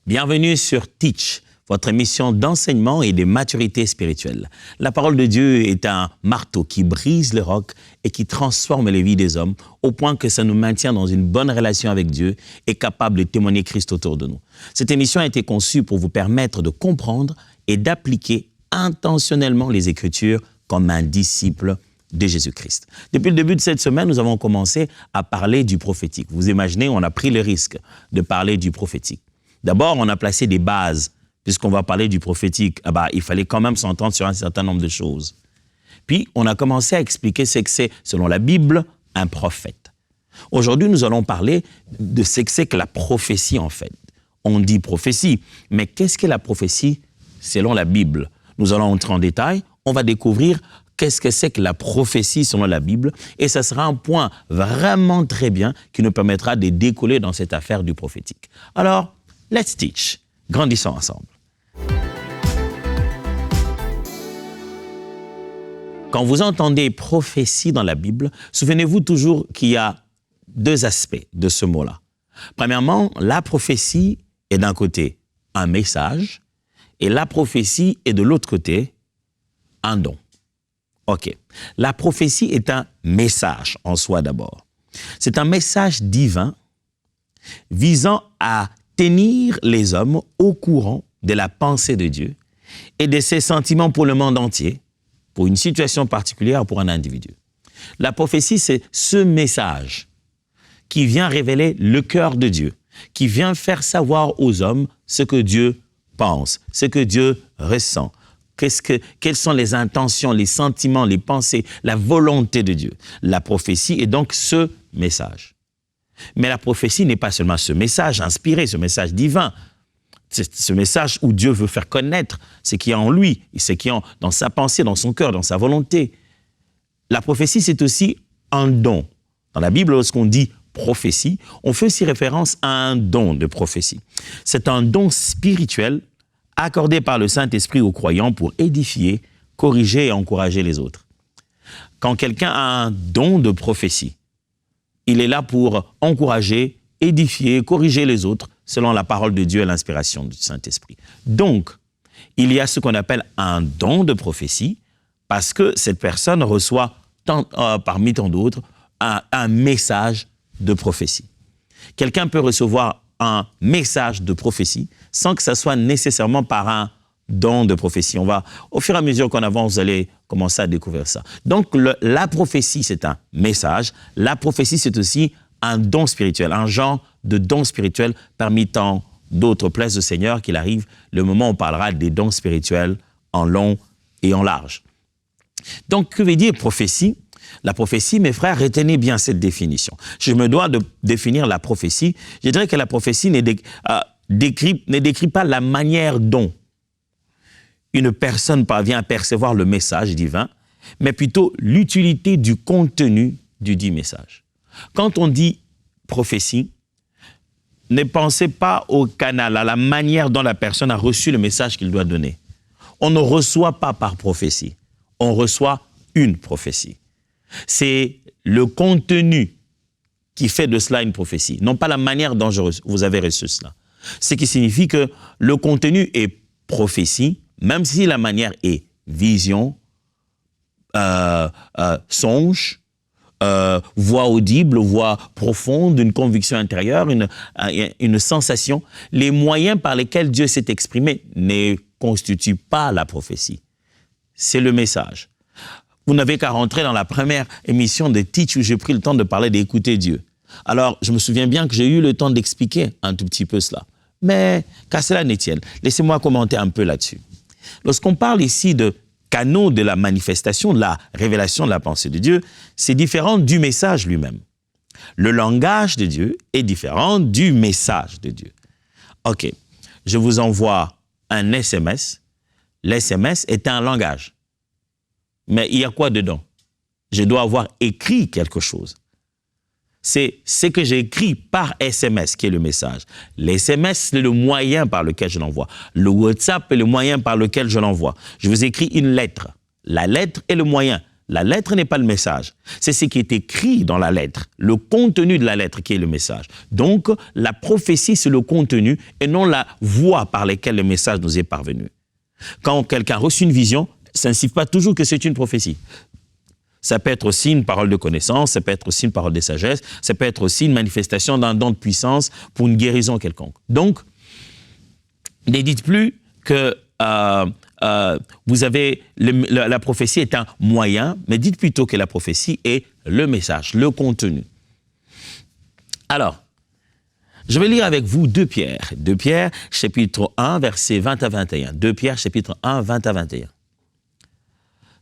Bienvenue sur Teach, votre émission d'enseignement et de maturité spirituelle. La parole de Dieu est un marteau qui brise les rocs et qui transforme les vies des hommes au point que ça nous maintient dans une bonne relation avec Dieu et capable de témoigner Christ autour de nous. Cette émission a été conçue pour vous permettre de comprendre et d'appliquer intentionnellement les Écritures comme un disciple de Jésus-Christ. Depuis le début de cette semaine, nous avons commencé à parler du prophétique. Vous imaginez, on a pris le risque de parler du prophétique. D'abord, on a placé des bases. Puisqu'on va parler du prophétique, il fallait quand même s'entendre sur un certain nombre de choses. Puis, on a commencé à expliquer ce que c'est, selon la Bible, un prophète. Aujourd'hui, nous allons parler de ce que c'est que la prophétie, en fait. On dit prophétie, mais qu'est-ce qu'est la prophétie selon la Bible? Nous allons entrer en détail, on va découvrir qu'est-ce que c'est que la prophétie selon la Bible, et ça sera un point vraiment très bien qui nous permettra de décoller dans cette affaire du prophétique. Alors, let's teach. Grandissons ensemble. Quand vous entendez prophétie dans la Bible, souvenez-vous toujours qu'il y a deux aspects de ce mot-là. Premièrement, la prophétie est d'un côté un message et la prophétie est de l'autre côté un don. OK. La prophétie est un message en soi d'abord. C'est un message divin visant à tenir les hommes au courant de la pensée de Dieu et de ses sentiments pour le monde entier, pour une situation particulière, pour un individu. La prophétie, c'est ce message qui vient révéler le cœur de Dieu, qui vient faire savoir aux hommes ce que Dieu pense, ce que Dieu ressent, quelles sont les intentions, les sentiments, les pensées, la volonté de Dieu. La prophétie est donc ce message. Mais la prophétie n'est pas seulement ce message inspiré, ce message divin. C'est ce message où Dieu veut faire connaître ce qui est en lui, ce qui est dans sa pensée, dans son cœur, dans sa volonté. La prophétie, c'est aussi un don. Dans la Bible, lorsqu'on dit prophétie, on fait aussi référence à un don de prophétie. C'est un don spirituel accordé par le Saint-Esprit aux croyants pour édifier, corriger et encourager les autres. Quand quelqu'un a un don de prophétie, il est là pour encourager, édifier, corriger les autres selon la parole de Dieu et l'inspiration du Saint-Esprit. Donc, il y a ce qu'on appelle un don de prophétie parce que cette personne reçoit, parmi tant d'autres, un message de prophétie. Quelqu'un peut recevoir un message de prophétie sans que ça soit nécessairement par un don de prophétie. Au fur et à mesure qu'on avance, vous allez commencer à découvrir ça. Donc, la prophétie, c'est un message. La prophétie, c'est aussi un don spirituel, un genre de don spirituel parmi tant d'autres places du Seigneur qu'il arrive le moment où on parlera des dons spirituels en long et en large. Donc, que veut dire prophétie? La prophétie, mes frères, retenez bien cette définition. Je me dois de définir la prophétie. Je dirais que la prophétie ne décrit pas la manière dont une personne parvient à percevoir le message divin, mais plutôt l'utilité du contenu du dit message. Quand on dit prophétie, ne pensez pas au canal, à la manière dont la personne a reçu le message qu'il doit donner. On ne reçoit pas par prophétie, on reçoit une prophétie. C'est le contenu qui fait de cela une prophétie, non pas la manière dont vous avez reçu cela. Ce qui signifie que le contenu est prophétie, même si la manière est vision, songe, voix audible, voix profonde, une conviction intérieure, une sensation. Les moyens par lesquels Dieu s'est exprimé ne constituent pas la prophétie. C'est le message. Vous n'avez qu'à rentrer dans la première émission de Teach où j'ai pris le temps de parler d'écouter Dieu. Alors, je me souviens bien que j'ai eu le temps d'expliquer un tout petit peu cela. Mais qu'à cela ne tienne, laissez-moi commenter un peu là-dessus. Lorsqu'on parle ici de canaux de la manifestation, de la révélation de la pensée de Dieu, c'est différent du message lui-même. Le langage de Dieu est différent du message de Dieu. OK, je vous envoie un SMS. L'SMS est un langage. Mais il y a quoi dedans? Je dois avoir écrit quelque chose. C'est ce que j'ai écrit par SMS qui est le message. L'SMS, c'est le moyen par lequel je l'envoie. Le WhatsApp est le moyen par lequel je l'envoie. Je vous écris une lettre. La lettre est le moyen. La lettre n'est pas le message. C'est ce qui est écrit dans la lettre, le contenu de la lettre qui est le message. Donc, la prophétie, c'est le contenu et non la voie par laquelle le message nous est parvenu. Quand quelqu'un a reçu une vision, ça ne signifie pas toujours que c'est une prophétie. Ça peut être aussi une parole de connaissance, ça peut être aussi une parole de sagesse, ça peut être aussi une manifestation d'un don de puissance pour une guérison quelconque. Donc, ne dites plus que vous avez la prophétie est un moyen, mais dites plutôt que la prophétie est le message, le contenu. Alors, je vais lire avec vous 2 Pierre. 2 Pierre, chapitre 1, versets 20 à 21. 2 Pierre, chapitre 1, 20 à 21.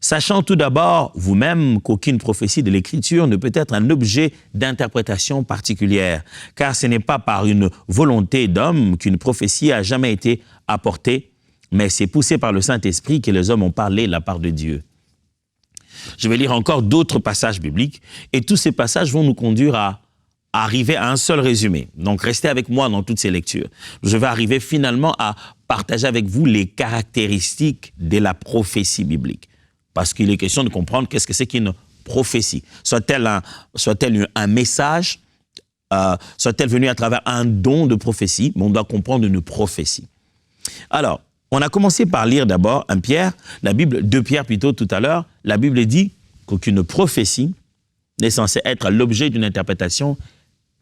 Sachant tout d'abord, vous-même, qu'aucune prophétie de l'Écriture ne peut être un objet d'interprétation particulière, car ce n'est pas par une volonté d'homme qu'une prophétie a jamais été apportée, mais c'est poussé par le Saint-Esprit que les hommes ont parlé de la part de Dieu. Je vais lire encore d'autres passages bibliques, et tous ces passages vont nous conduire à arriver à un seul résumé. Donc, restez avec moi dans toutes ces lectures. Je vais arriver finalement à partager avec vous les caractéristiques de la prophétie biblique. Parce qu'il est question de comprendre qu'est-ce que c'est qu'une prophétie. Soit-elle un message, soit-elle venue à travers un don de prophétie, mais on doit comprendre une prophétie. Alors, on a commencé par lire d'abord 1 Pierre, la Bible, 2 Pierre plutôt tout à l'heure, la Bible dit qu'aucune prophétie n'est censée être l'objet d'une interprétation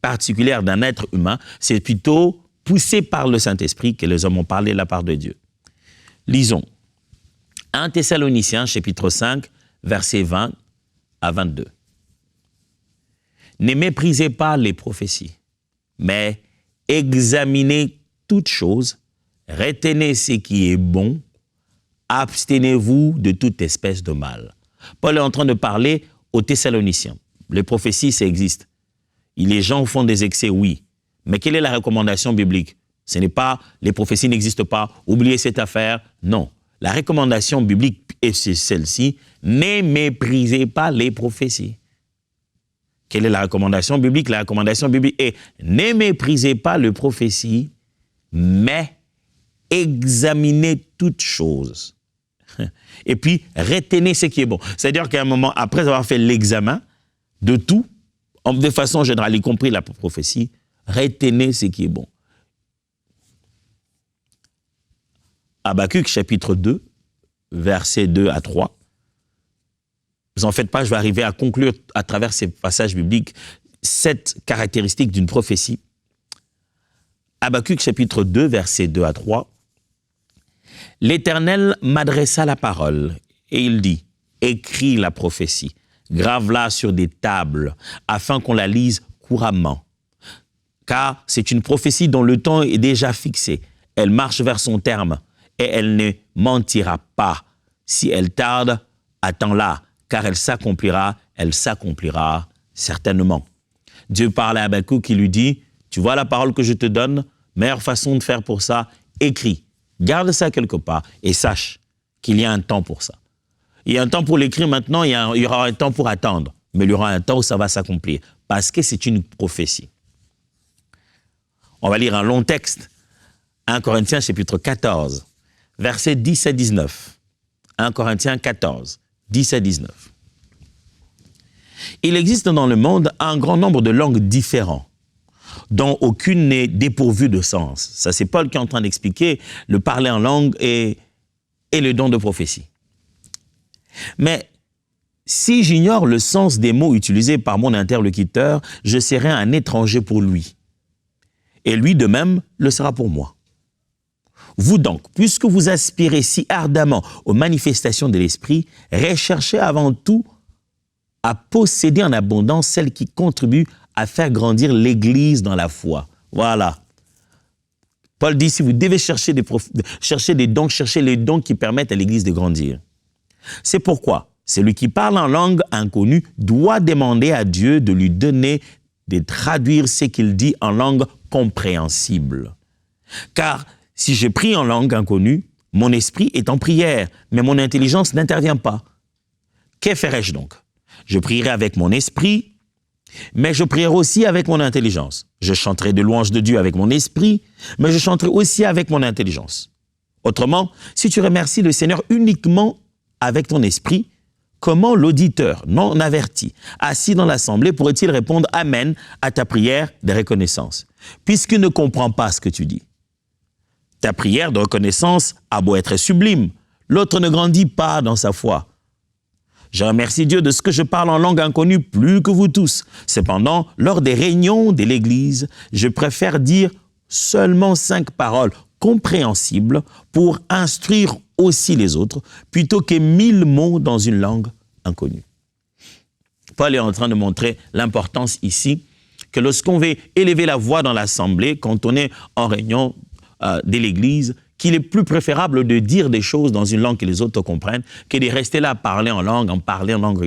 particulière d'un être humain, c'est plutôt poussé par le Saint-Esprit que les hommes ont parlé de la part de Dieu. Lisons. 1 Thessaloniciens, chapitre 5, versets 20 à 22. Ne méprisez pas les prophéties, mais examinez toutes choses, retenez ce qui est bon, abstenez-vous de toute espèce de mal. Paul est en train de parler aux Thessaloniciens. Les prophéties, ça existe. Les gens font des excès, oui. Mais quelle est la recommandation biblique? Ce n'est pas, les prophéties n'existent pas, oubliez cette affaire, non. La recommandation biblique est celle-ci, ne méprisez pas les prophéties. Quelle est la recommandation biblique? La recommandation biblique est, ne méprisez pas les prophéties, mais examinez toutes choses. Et puis, retenez ce qui est bon. C'est-à-dire qu'à un moment, après avoir fait l'examen de tout, de façon générale, y compris la prophétie, retenez ce qui est bon. Habakkuk, chapitre 2, versets 2 à 3. Vous en faites pas, je vais arriver à conclure à travers ces passages bibliques 7 caractéristiques d'une prophétie. Habakkuk, chapitre 2, versets 2 à 3. L'Éternel m'adressa la parole et il dit, écris la prophétie, grave-la sur des tables, afin qu'on la lise couramment. Car c'est une prophétie dont le temps est déjà fixé. Elle marche vers son terme. Et elle ne mentira pas. Si elle tarde, attends-la, car elle s'accomplira certainement. Dieu parle à Habakkuk qui lui dit, tu vois la parole que je te donne, meilleure façon de faire pour ça, écris. Garde ça quelque part et sache qu'il y a un temps pour ça. Il y a un temps pour l'écrire maintenant, il y aura un temps pour attendre, mais il y aura un temps où ça va s'accomplir, parce que c'est une prophétie. On va lire un long texte, 1 Corinthiens chapitre 14. Versets 10 à 19. 1 Corinthiens 14, 10 à 19. Il existe dans le monde un grand nombre de langues différentes, dont aucune n'est dépourvue de sens. Ça, c'est Paul qui est en train d'expliquer le parler en langue et le don de prophétie. Mais si j'ignore le sens des mots utilisés par mon interlocuteur, je serai un étranger pour lui. Et lui, de même, le sera pour moi. Vous donc, puisque vous aspirez si ardemment aux manifestations de l'Esprit, recherchez avant tout à posséder en abondance celles qui contribuent à faire grandir l'Église dans la foi. Voilà. Paul dit, si vous devez chercher des dons, cherchez les dons qui permettent à l'Église de grandir. C'est pourquoi celui qui parle en langue inconnue doit demander à Dieu de lui donner de traduire ce qu'il dit en langue compréhensible. Car si je prie en langue inconnue, mon esprit est en prière, mais mon intelligence n'intervient pas. Que ferai-je donc? Je prierai avec mon esprit, mais je prierai aussi avec mon intelligence. Je chanterai de louanges de Dieu avec mon esprit, mais je chanterai aussi avec mon intelligence. Autrement, si tu remercies le Seigneur uniquement avec ton esprit, comment l'auditeur non averti, assis dans l'assemblée, pourrait-il répondre « Amen » à ta prière de reconnaissance, puisqu'il ne comprend pas ce que tu dis? Ta prière de reconnaissance a beau être sublime, l'autre ne grandit pas dans sa foi. Je remercie Dieu de ce que je parle en langue inconnue plus que vous tous. Cependant, lors des réunions de l'Église, je préfère dire seulement 5 paroles compréhensibles pour instruire aussi les autres, plutôt que 1000 mots dans une langue inconnue. Paul est en train de montrer l'importance ici que lorsqu'on veut élever la voix dans l'assemblée, quand on est en réunion de l'Église, qu'il est plus préférable de dire des choses dans une langue que les autres comprennent que de rester là à parler en langue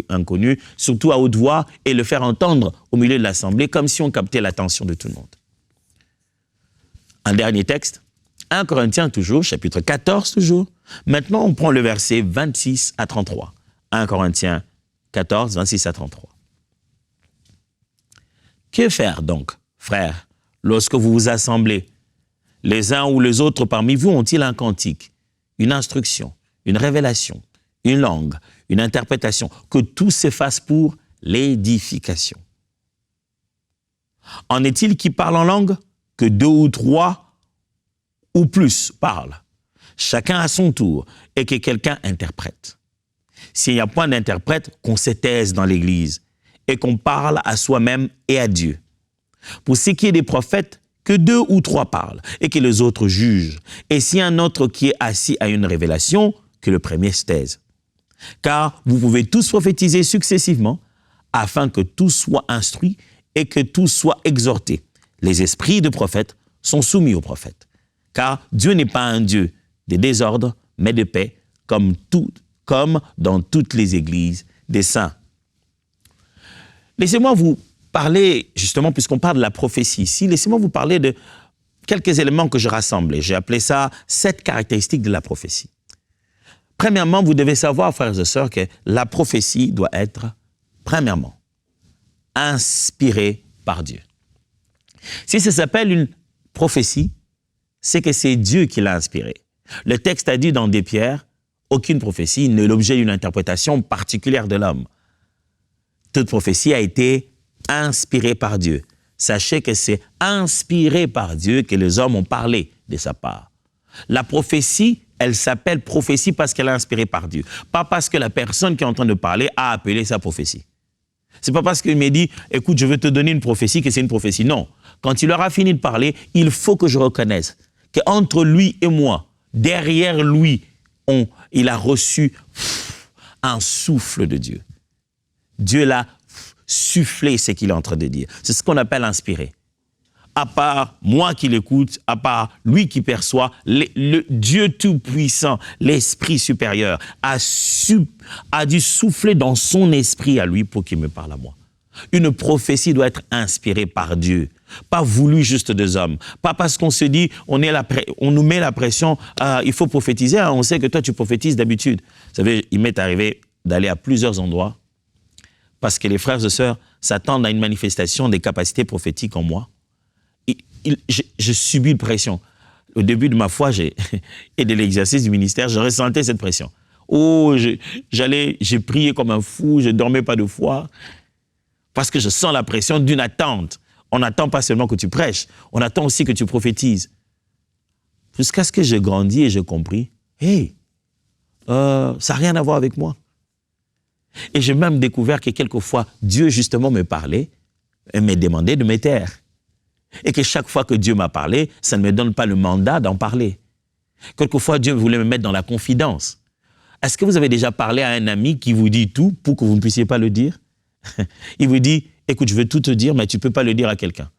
inconnue, surtout à haute voix, et le faire entendre au milieu de l'assemblée comme si on captait l'attention de tout le monde. Un dernier texte, 1 Corinthiens toujours, chapitre 14 toujours. Maintenant, on prend le verset 26 à 33. 1 Corinthiens 14, 26 à 33. Que faire donc, frères, lorsque vous vous assemblez? Les uns ou les autres parmi vous ont-ils un cantique, une instruction, une révélation, une langue, une interprétation, que tout se fasse pour l'édification? En est-il qui parle en langue? Que 2 ou 3 ou plus parlent, chacun à son tour, et que quelqu'un interprète. S'il n'y a point d'interprète, qu'on se taise dans l'Église et qu'on parle à soi-même et à Dieu. Pour ce qui est des prophètes, que 2 ou 3 parlent et que les autres jugent. Et si un autre qui est assis à une révélation, que le premier se taise. Car vous pouvez tous prophétiser successivement, afin que tous soient instruits et que tous soient exhortés. Les esprits de prophètes sont soumis aux prophètes. Car Dieu n'est pas un Dieu de désordre, mais de paix, comme dans toutes les églises des saints. Laissez-moi vous parler, justement, puisqu'on parle de la prophétie ici, laissez-moi vous parler de quelques éléments que je rassemble. J'ai appelé ça 7 caractéristiques de la prophétie. Premièrement, vous devez savoir, frères et sœurs, que la prophétie doit être, premièrement, inspirée par Dieu. Si ça s'appelle une prophétie, c'est que c'est Dieu qui l'a inspirée. Le texte a dit dans 2 Pierre, aucune prophétie n'est l'objet d'une interprétation particulière de l'homme. Toute prophétie a été inspirée par Dieu. Sachez que c'est inspiré par Dieu que les hommes ont parlé de sa part. La prophétie, elle s'appelle prophétie parce qu'elle est inspirée par Dieu. Pas parce que la personne qui est en train de parler a appelé sa prophétie. C'est pas parce qu'il me dit, écoute, je veux te donner une prophétie que c'est une prophétie. Non. Quand il aura fini de parler, il faut que je reconnaisse qu'entre lui et moi, derrière lui, il a reçu un souffle de Dieu. Dieu l'a soufflé ce qu'il est en train de dire. C'est ce qu'on appelle inspirer. À part moi qui l'écoute, à part lui qui perçoit, le Dieu Tout-Puissant, l'Esprit supérieur, a dû souffler dans son esprit à lui pour qu'il me parle à moi. Une prophétie doit être inspirée par Dieu, pas voulue juste des hommes. Pas parce qu'on se dit, on nous met la pression, il faut prophétiser, hein, on sait que toi tu prophétises d'habitude. Vous savez, il m'est arrivé d'aller à plusieurs endroits parce que les frères et sœurs s'attendent à une manifestation des capacités prophétiques en moi. Je subis une pression. Au début de ma foi et de l'exercice du ministère, je ressentais cette pression. Oh, j'ai prié comme un fou, je ne dormais pas de foi, parce que je sens la pression d'une attente. On n'attend pas seulement que tu prêches, on attend aussi que tu prophétises. Jusqu'à ce que j'ai grandi et j'ai compris, hey, ça n'a rien à voir avec moi. Et j'ai même découvert que quelquefois, Dieu justement me parlait et me demandait de me taire. Et que chaque fois que Dieu m'a parlé, ça ne me donne pas le mandat d'en parler. Quelquefois, Dieu voulait me mettre dans la confidence. Est-ce que vous avez déjà parlé à un ami qui vous dit tout pour que vous ne puissiez pas le dire? Il vous dit, écoute, je veux tout te dire, mais tu ne peux pas le dire à quelqu'un.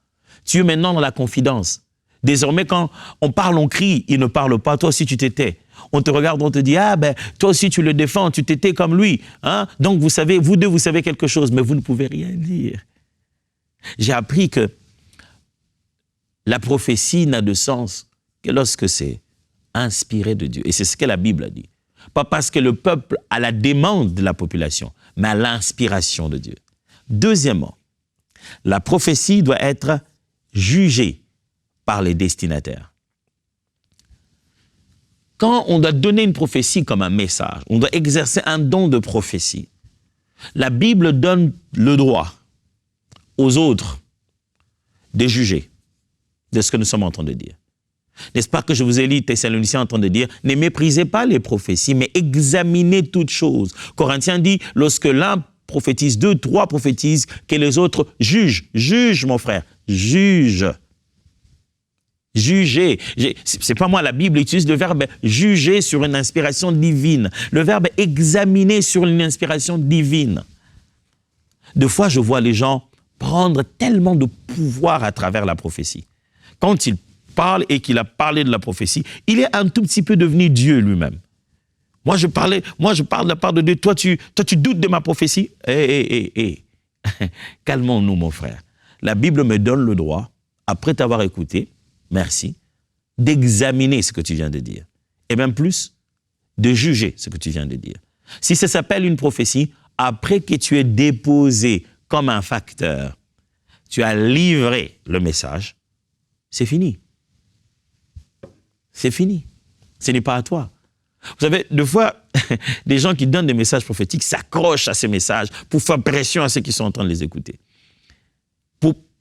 Tu es maintenant dans la confidence. Désormais, quand on parle, on crie, il ne parle pas, toi aussi tu t'étais. On te regarde, on te dit, ah ben, toi aussi tu le défends, tu t'étais comme lui. Hein? Donc vous savez, vous deux, vous savez quelque chose, mais vous ne pouvez rien dire. J'ai appris que la prophétie n'a de sens que lorsque c'est inspiré de Dieu. Et c'est ce que la Bible a dit. Pas parce que le peuple a la demande de la population, mais à l'inspiration de Dieu. Deuxièmement, la prophétie doit être jugée par les destinataires. Quand on doit donner une prophétie comme un message, on doit exercer un don de prophétie, La Bible donne le droit aux autres de juger de ce que nous sommes en train de dire. N'est-ce pas que je vous ai lu Thessaloniciens en train de dire, ne méprisez pas les prophéties, mais examinez toutes choses. Corinthiens dit, lorsque l'un prophétise, 2, 3 prophétisent, que les autres jugent. Juge, mon frère, juge. Juger. C'est pas moi, la Bible utilise le verbe juger sur une inspiration divine. Le verbe examiner sur une inspiration divine. Des fois, je vois les gens prendre tellement de pouvoir à travers la prophétie. Quand il parle et qu'il a parlé de la prophétie, il est un tout petit peu devenu Dieu lui-même. Moi, je parle de la part de Dieu. Toi, tu doutes de ma prophétie? Calmons-nous, mon frère. La Bible me donne le droit, après t'avoir écouté, merci, d'examiner ce que tu viens de dire. Et même plus, de juger ce que tu viens de dire. Si ça s'appelle une prophétie, après que tu aies déposé comme un facteur, tu as livré le message, c'est fini. C'est fini. Ce n'est pas à toi. Vous savez, des fois, des gens qui donnent des messages prophétiques s'accrochent à ces messages pour faire pression à ceux qui sont en train de les écouter.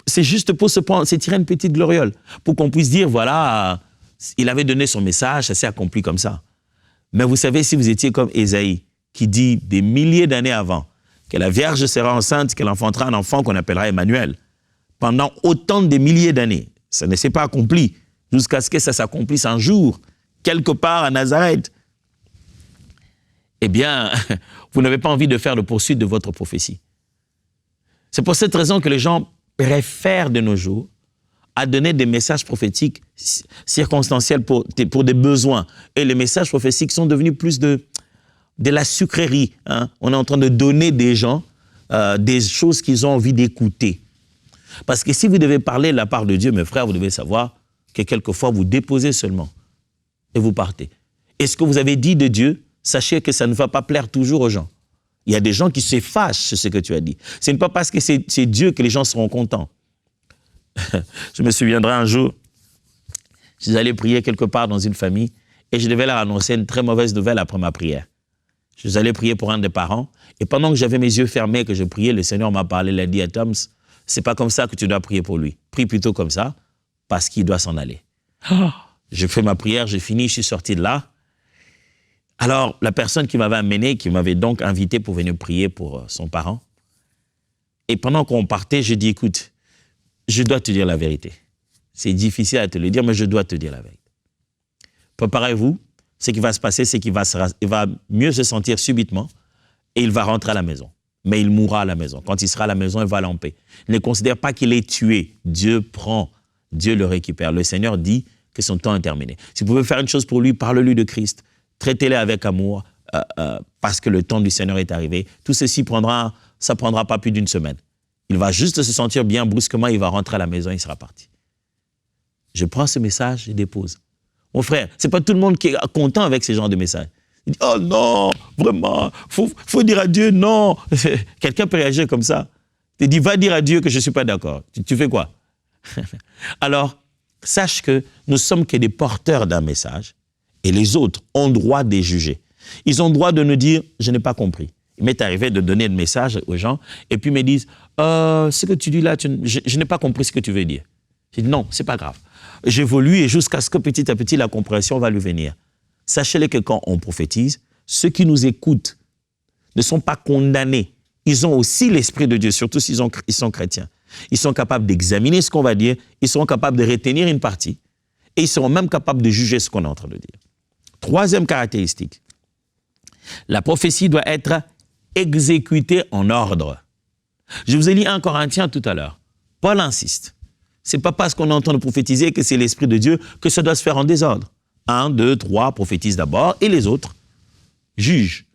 C'est juste pour se tirer une petite gloriole, pour qu'on puisse dire, voilà, il avait donné son message, ça s'est accompli comme ça. Mais vous savez, si vous étiez comme Ésaïe, qui dit des milliers d'années avant que la Vierge sera enceinte, qu'elle enfantera un enfant qu'on appellera Emmanuel, pendant autant de milliers d'années, ça ne s'est pas accompli, jusqu'à ce que ça s'accomplisse un jour, quelque part à Nazareth. Eh bien, vous n'avez pas envie de faire de poursuite de votre prophétie. C'est pour cette raison que les gens préfèrent de nos jours à donner des messages prophétiques circonstanciels pour des besoins. Et les messages prophétiques sont devenus plus de la sucrerie. Hein? On est en train de donner des gens des choses qu'ils ont envie d'écouter. Parce que si vous devez parler de la part de Dieu, mes frères, vous devez savoir que quelquefois vous déposez seulement et vous partez. Et ce que vous avez dit de Dieu, sachez que ça ne va pas plaire toujours aux gens. Il y a des gens qui se fâchent sur ce que tu as dit. Ce n'est pas parce que c'est Dieu que les gens seront contents. Je me souviendrai un jour, je suis allé prier quelque part dans une famille et je devais leur annoncer une très mauvaise nouvelle après ma prière. Je suis allé prier pour un des parents et pendant que j'avais mes yeux fermés, que je priais, le Seigneur m'a parlé, il a dit à Thomas, c'est pas comme ça que tu dois prier pour lui. Prie plutôt comme ça parce qu'il doit s'en aller. J'ai fait ma prière, j'ai fini, je suis sorti de là. Alors, la personne qui m'avait amené, qui m'avait donc invité pour venir prier pour son parent, et pendant qu'on partait, j'ai dit, écoute, je dois te dire la vérité. C'est difficile à te le dire, mais je dois te dire la vérité. Préparez-vous, ce qui va se passer, c'est qu'il va mieux se sentir subitement et il va rentrer à la maison. Mais il mourra à la maison. Quand il sera à la maison, il va aller en paix. Ne considère pas qu'il est tué. Dieu prend, Dieu le récupère. Le Seigneur dit que son temps est terminé. Si vous pouvez faire une chose pour lui, parle-lui de Christ. Traitez-les avec amour parce que le temps du Seigneur est arrivé. Tout ceci ça prendra pas plus d'une semaine. Il va juste se sentir bien brusquement, il va rentrer à la maison, il sera parti. Je prends ce message et dépose. Mon frère, c'est pas tout le monde qui est content avec ce genre de message. Il dit, oh non, vraiment, faut dire à Dieu non. Quelqu'un peut réagir comme ça. Tu dis, va dire à Dieu que je suis pas d'accord. Tu fais quoi? Alors, sache que nous sommes que des porteurs d'un message. Et les autres ont droit de les juger. Ils ont droit de nous dire, je n'ai pas compris. Il m'est arrivé de donner le message aux gens et puis ils me disent, ce que tu dis là, je n'ai pas compris ce que tu veux dire. Je dis, non, c'est pas grave. J'évolue et jusqu'à ce que petit à petit, la compréhension va lui venir. Sachez-le que quand on prophétise, ceux qui nous écoutent ne sont pas condamnés. Ils ont aussi l'Esprit de Dieu, surtout s'ils sont chrétiens. Ils sont capables d'examiner ce qu'on va dire, ils seront capables de retenir une partie et ils seront même capables de juger ce qu'on est en train de dire. Troisième caractéristique, la prophétie doit être exécutée en ordre. Je vous ai lu 1 Corinthiens tout à l'heure. Paul insiste. Ce n'est pas parce qu'on est en train de prophétiser que c'est l'Esprit de Dieu que ça doit se faire en désordre. 1, 2, 3 prophétisent d'abord et les autres jugent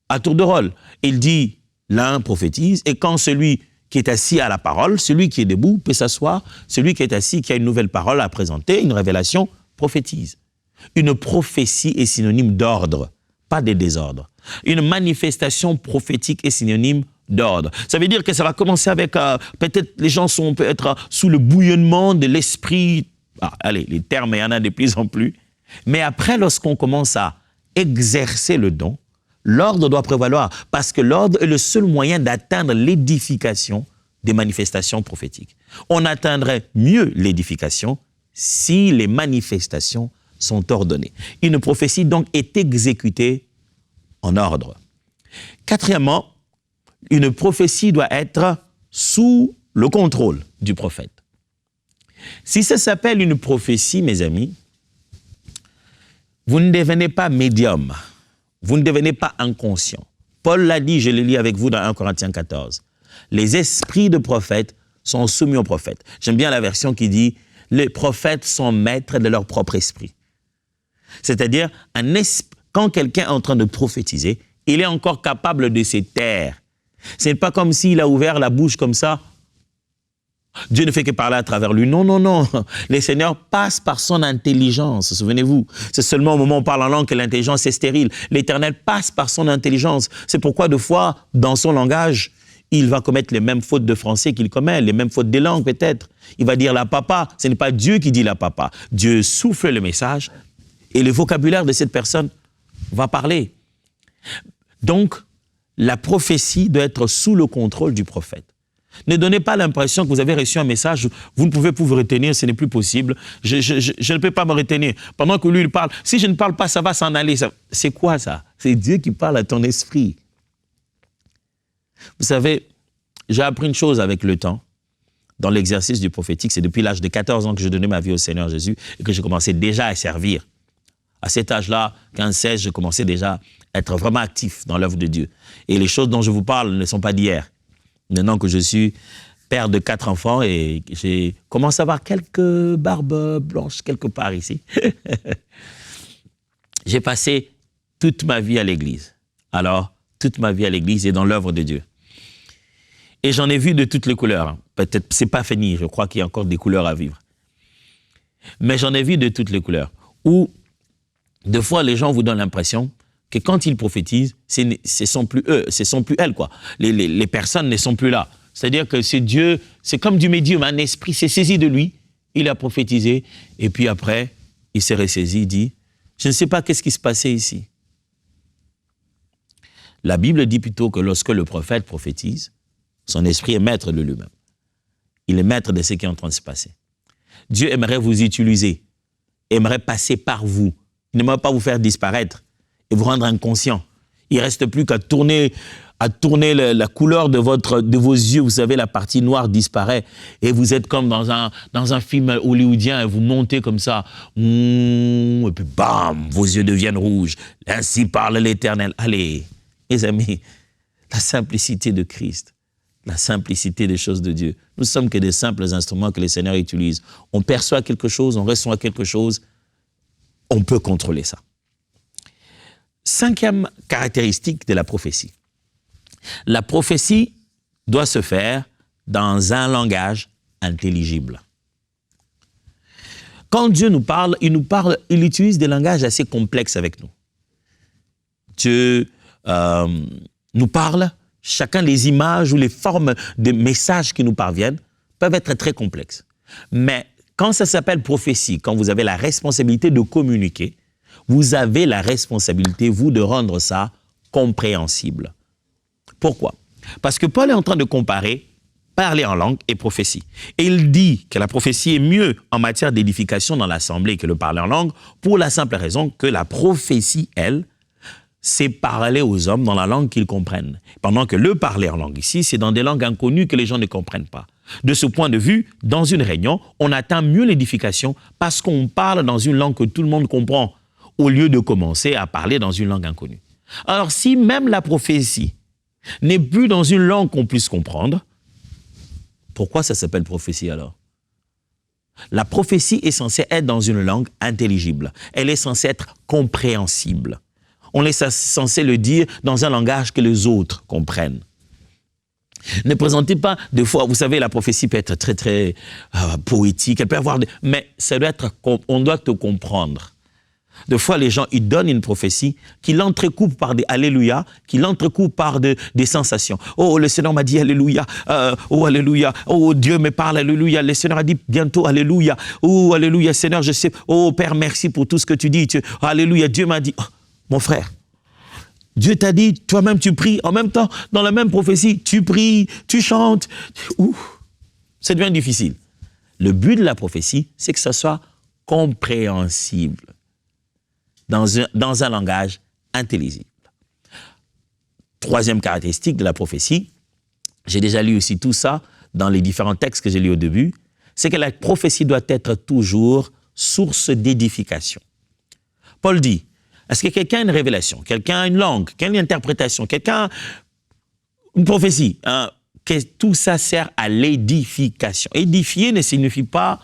à tour de rôle. Il dit, l'un prophétise et quand celui qui est assis à la parole, celui qui est debout peut s'asseoir, celui qui est assis, qui a une nouvelle parole à présenter, une révélation, prophétise. Une prophétie est synonyme d'ordre, pas de désordre. Une manifestation prophétique est synonyme d'ordre. Ça veut dire que ça va commencer avec, peut-être les gens peut être sous le bouillonnement de l'esprit. Allez, les termes, il y en a de plus en plus. Mais après, lorsqu'on commence à exercer le don L'ordre doit prévaloir parce que l'ordre est le seul moyen d'atteindre l'édification des manifestations prophétiques. On atteindrait mieux l'édification si les manifestations sont ordonnées. Une prophétie donc est exécutée en ordre. Quatrièmement, une prophétie doit être sous le contrôle du prophète. Si ça s'appelle une prophétie, mes amis, vous ne devenez pas médium, vous ne devenez pas inconscient. Paul l'a dit, je le lis avec vous dans 1 Corinthiens 14. Les esprits de prophètes sont soumis aux prophètes. J'aime bien la version qui dit « les prophètes sont maîtres de leur propre esprit ». C'est-à-dire, quand quelqu'un est en train de prophétiser, il est encore capable de se taire. Ce n'est pas comme s'il a ouvert la bouche comme ça. Dieu ne fait que parler à travers lui. Non, non, non. Le Seigneur passe par son intelligence. Souvenez-vous, c'est seulement au moment où on parle en langue que l'intelligence est stérile. L'Éternel passe par son intelligence. C'est pourquoi, de fois, dans son langage, il va commettre les mêmes fautes de français qu'il commet, les mêmes fautes de langue peut-être. Il va dire la papa. Ce n'est pas Dieu qui dit la papa. Dieu souffle le message et le vocabulaire de cette personne va parler. Donc, la prophétie doit être sous le contrôle du prophète. Ne donnez pas l'impression que vous avez reçu un message, vous ne pouvez plus vous retenir, ce n'est plus possible, je ne peux pas me retenir. Pendant que lui, il parle, si je ne parle pas, ça va s'en aller. C'est quoi ça? C'est Dieu qui parle à ton esprit. Vous savez, j'ai appris une chose avec le temps, dans l'exercice du prophétique, c'est depuis l'âge de 14 ans que je donnais ma vie au Seigneur Jésus et que je commençais déjà à servir. À cet âge-là, 15-16, je commençais déjà à être vraiment actif dans l'œuvre de Dieu. Et les choses dont je vous parle ne sont pas d'hier. Maintenant que je suis père de 4 enfants et j'ai commencé à avoir quelques barbes blanches quelque part ici. J'ai passé toute ma vie à l'église. Alors, toute ma vie à l'église et dans l'œuvre de Dieu. Et j'en ai vu de toutes les couleurs. Peut-être c'est pas fini, je crois qu'il y a encore des couleurs à vivre. Mais j'en ai vu de toutes les couleurs. Où, des fois, les gens vous donnent l'impression que quand ils prophétisent, ce ne sont plus eux, ce ne sont plus elles, quoi. Les personnes ne sont plus là. C'est-à-dire que c'est Dieu, c'est comme du médium, un esprit s'est saisi de lui, il a prophétisé, et puis après, il s'est ressaisi, il dit, je ne sais pas qu'est-ce qui se passait ici. La Bible dit plutôt que lorsque le prophète prophétise, son esprit est maître de lui-même. Il est maître de ce qui est en train de se passer. Dieu aimerait vous utiliser, aimerait passer par vous. Il n'aimerait pas vous faire disparaître et vous rendre inconscient. Il ne reste plus qu'à tourner la couleur de vos yeux. Vous savez, la partie noire disparaît et vous êtes comme dans un film hollywoodien et vous montez comme ça. Et puis bam, vos yeux deviennent rouges. Ainsi parle l'Éternel. Allez, mes amis, la simplicité de Christ, la simplicité des choses de Dieu. Nous ne sommes que des simples instruments que le Seigneur utilise. On perçoit quelque chose, on reçoit quelque chose, on peut contrôler ça. 5e caractéristique de la prophétie. La prophétie doit se faire dans un langage intelligible. Quand Dieu nous parle, il utilise des langages assez complexes avec nous. Dieu nous parle, chacun les images ou les formes de messages qui nous parviennent peuvent être très complexes. Mais quand ça s'appelle prophétie, quand vous avez la responsabilité de communiquer, vous avez la responsabilité, vous, de rendre ça compréhensible. Pourquoi? Parce que Paul est en train de comparer parler en langue et prophétie. Et il dit que la prophétie est mieux en matière d'édification dans l'assemblée que le parler en langue pour la simple raison que la prophétie, elle, c'est parler aux hommes dans la langue qu'ils comprennent. Pendant que le parler en langue ici, c'est dans des langues inconnues que les gens ne comprennent pas. De ce point de vue, dans une réunion, on atteint mieux l'édification parce qu'on parle dans une langue que tout le monde comprend, au lieu de commencer à parler dans une langue inconnue. Alors, si même la prophétie n'est plus dans une langue qu'on puisse comprendre, pourquoi ça s'appelle prophétie alors? La prophétie est censée être dans une langue intelligible. Elle est censée être compréhensible. On est censé le dire dans un langage que les autres comprennent. Ne présentez pas, des fois, vous savez, la prophétie peut être très, très poétique, elle peut avoir mais ça doit être, on doit te comprendre. Des fois, les gens, ils donnent une prophétie qui l'entrecoupe par des alléluia, qui l'entrecoupe par des sensations. Oh, le Seigneur m'a dit alléluia, oh, alléluia, oh, Dieu me parle, alléluia, le Seigneur a dit bientôt alléluia, oh, alléluia, Seigneur, je sais, oh, Père, merci pour tout ce que tu dis, alléluia, Dieu m'a dit, oh, mon frère, Dieu t'a dit, toi-même tu pries. En même temps, dans la même prophétie, tu pries, tu chantes. Ouf, ça devient difficile. Le but de la prophétie, c'est que ça soit compréhensible dans un langage intelligible. Troisième caractéristique de la prophétie, j'ai déjà lu aussi tout ça dans les différents textes que j'ai lus au début, c'est que la prophétie doit être toujours source d'édification. Paul dit, est-ce que quelqu'un a une révélation, quelqu'un a une langue, quelqu'un a une interprétation, quelqu'un a une prophétie, que tout ça sert à l'édification. Édifier ne signifie pas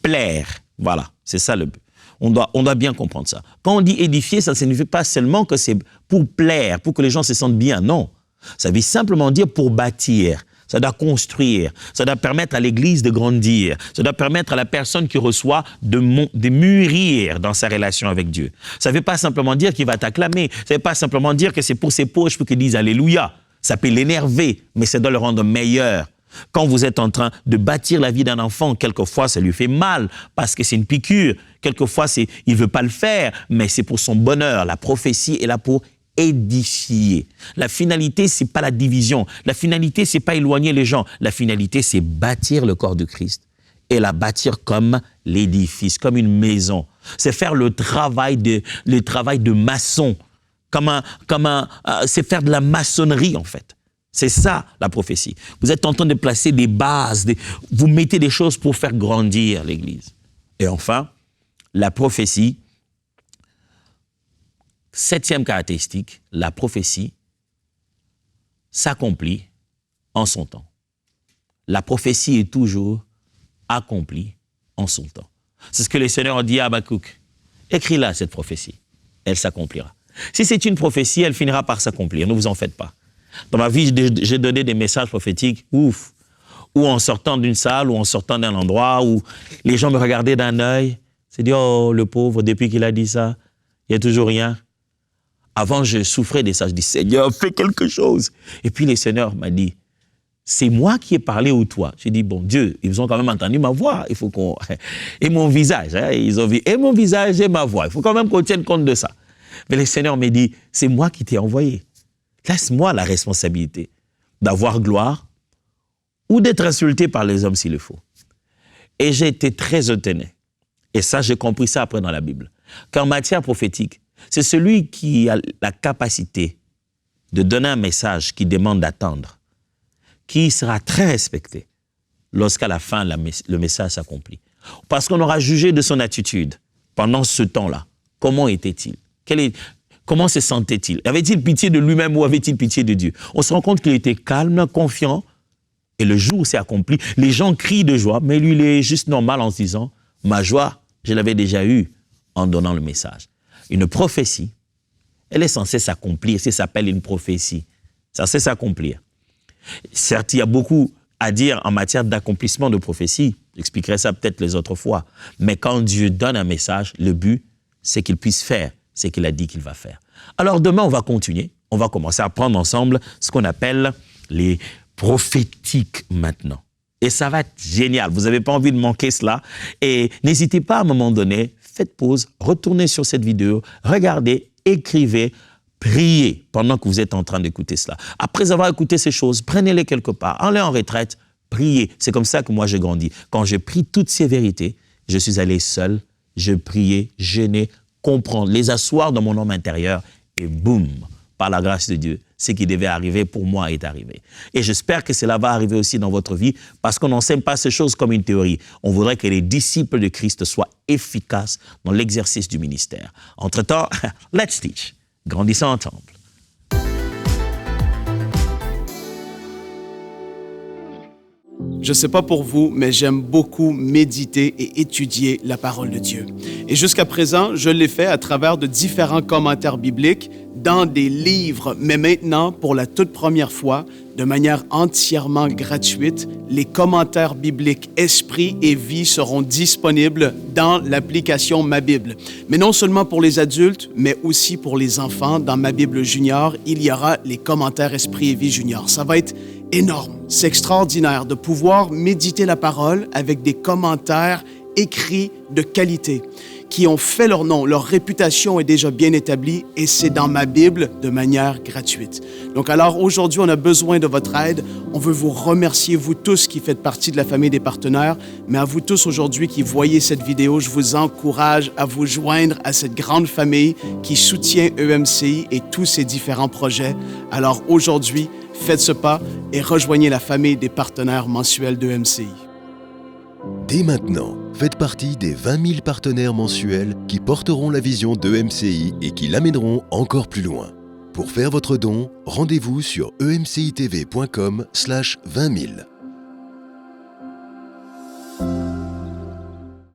plaire. Voilà, c'est ça le but. On doit bien comprendre ça. Quand on dit édifier, ça ne signifie pas seulement que c'est pour plaire, pour que les gens se sentent bien. Non, ça veut simplement dire pour bâtir. Ça doit construire, ça doit permettre à l'Église de grandir, ça doit permettre à la personne qui reçoit de mûrir dans sa relation avec Dieu. Ça ne veut pas simplement dire qu'il va t'acclamer, ça ne veut pas simplement dire que c'est pour ses poches pour qu'ils disent Alléluia. Ça peut l'énerver, mais ça doit le rendre meilleur. Quand vous êtes en train de bâtir la vie d'un enfant, quelquefois ça lui fait mal parce que c'est une piqûre, quelquefois il ne veut pas le faire, mais c'est pour son bonheur. La prophétie est là pour édifier. La finalité, c'est pas la division. La finalité, c'est pas éloigner les gens. La finalité, c'est bâtir le corps de Christ et la bâtir comme l'édifice, comme une maison. C'est faire le travail de maçon, c'est faire de la maçonnerie en fait. C'est ça la prophétie. Vous êtes en train de placer des bases, vous mettez des choses pour faire grandir l'Église. Et enfin, la prophétie. Septième caractéristique, la prophétie s'accomplit en son temps. La prophétie est toujours accomplie en son temps. C'est ce que le Seigneur a dit à Habakkuk. Écris-la, cette prophétie. Elle s'accomplira. Si c'est une prophétie, elle finira par s'accomplir. Ne vous en faites pas. Dans ma vie, j'ai donné des messages prophétiques, ou en sortant d'une salle, ou en sortant d'un endroit, où les gens me regardaient d'un œil. C'est dit, oh, le pauvre, depuis qu'il a dit ça, il n'y a toujours rien. Avant, je souffrais de ça. Je dis, Seigneur, fais quelque chose. Et puis, le Seigneur m'a dit, c'est moi qui ai parlé ou toi? J'ai dit, bon, Dieu, ils ont quand même entendu ma voix. Il faut qu'on... Et mon visage, hein, ils ont vu, et mon visage et ma voix. Il faut quand même qu'on tienne compte de ça. Mais le Seigneur m'a dit, c'est moi qui t'ai envoyé. Laisse-moi la responsabilité d'avoir gloire ou d'être insulté par les hommes s'il le faut. Et j'ai été très étonné. Et ça, j'ai compris ça après dans la Bible. Qu'en matière prophétique, c'est celui qui a la capacité de donner un message qui demande d'attendre, qui sera très respecté lorsqu'à la fin, le message s'accomplit. Parce qu'on aura jugé de son attitude pendant ce temps-là. Comment était-il? Comment se sentait-il? Avait-il pitié de lui-même ou avait-il pitié de Dieu? On se rend compte qu'il était calme, confiant, et le jour s'est accompli. Les gens crient de joie, mais lui, il est juste normal en se disant, ma joie, je l'avais déjà eue en donnant le message. Une prophétie, elle est censée s'accomplir, ça s'appelle une prophétie. Ça sait s'accomplir. Certes, il y a beaucoup à dire en matière d'accomplissement de prophétie. J'expliquerai ça peut-être les autres fois. Mais quand Dieu donne un message, le but, c'est qu'il puisse faire ce qu'il a dit qu'il va faire. Alors demain, on va continuer. On va commencer à prendre ensemble ce qu'on appelle les prophétiques maintenant. Et ça va être génial. Vous n'avez pas envie de manquer cela. Et n'hésitez pas à un moment donné, faites pause, retournez sur cette vidéo, regardez, écrivez, priez pendant que vous êtes en train d'écouter cela. Après avoir écouté ces choses, prenez-les quelque part, allez en retraite, priez. C'est comme ça que moi j'ai grandi. Quand j'ai pris toutes ces vérités, je suis allé seul, je priais, jeûnais, comprendre, les asseoir dans mon homme intérieur et boum, par la grâce de Dieu, ce qui devait arriver pour moi est arrivé. Et j'espère que cela va arriver aussi dans votre vie parce qu'on n'enseigne pas ces choses comme une théorie. On voudrait que les disciples de Christ soient efficaces dans l'exercice du ministère. Entre-temps, let's teach. Grandissons ensemble. Je ne sais pas pour vous, mais j'aime beaucoup méditer et étudier la parole de Dieu. Et jusqu'à présent, je l'ai fait à travers de différents commentaires bibliques dans des livres. Mais maintenant, pour la toute première fois, de manière entièrement gratuite, les commentaires bibliques Esprit et Vie seront disponibles dans l'application Ma Bible. Mais non seulement pour les adultes, mais aussi pour les enfants. Dans Ma Bible Junior, il y aura les commentaires Esprit et Vie Junior. Ça va être énorme. C'est extraordinaire de pouvoir méditer la parole avec des commentaires écrits de qualité. qui ont fait leur nom. Leur réputation est déjà bien établie et c'est dans ma Bible de manière gratuite. Donc alors aujourd'hui, on a besoin de votre aide. On veut vous remercier, vous tous qui faites partie de la famille des partenaires, mais à vous tous aujourd'hui qui voyez cette vidéo, je vous encourage à vous joindre à cette grande famille qui soutient EMCI et tous ses différents projets. Alors aujourd'hui, faites ce pas et rejoignez la famille des partenaires mensuels d'EMCI. Dès maintenant, faites partie des 20 000 partenaires mensuels qui porteront la vision d'EMCI et qui l'amèneront encore plus loin. Pour faire votre don, rendez-vous sur emcitv.com/20 000.